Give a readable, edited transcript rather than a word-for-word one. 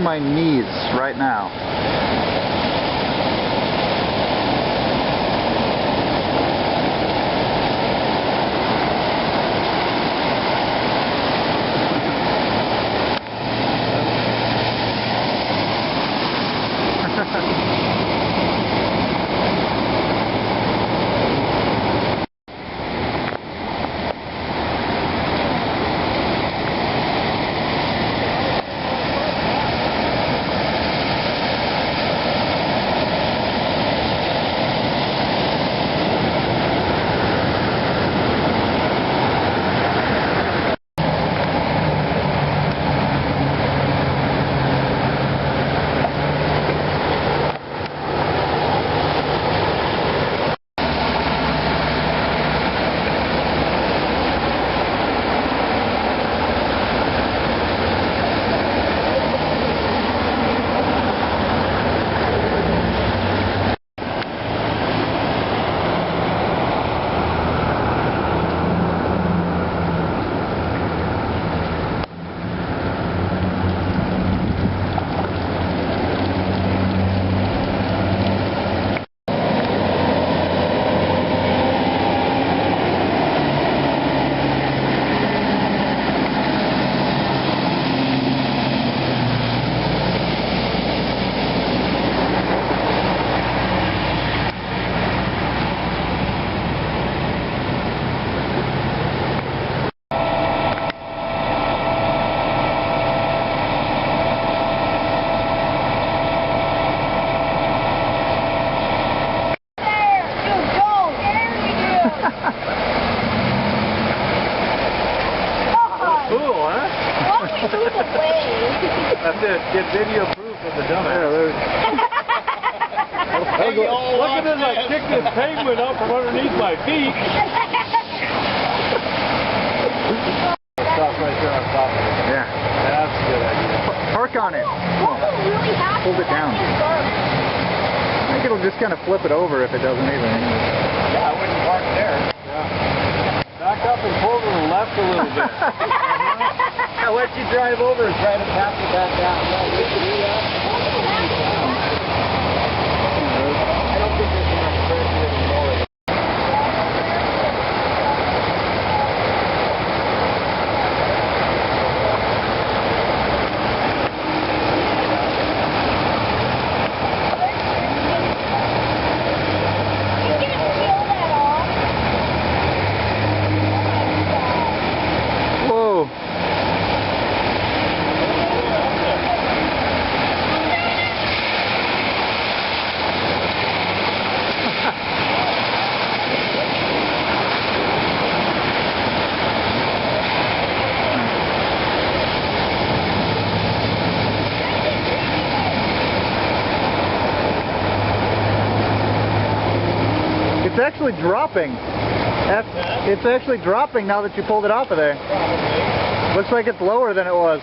my knees right now. That's it. Get video proof of the dumbass. Yeah, look at this, I kicked this pavement up from underneath my feet. Stop right there on top of it. Yeah. That's a good idea. Park on it. Hold it down. I think it'll just kind of flip it over if it doesn't either. Yeah, I wouldn't park there. Yeah. Back up and pull to the left a little bit. I'll let you drive over and try to tap it back down. I don't think there's enough pressure anymore. It's actually dropping. It's actually dropping now that you pulled it off of there. Looks like it's lower than it was.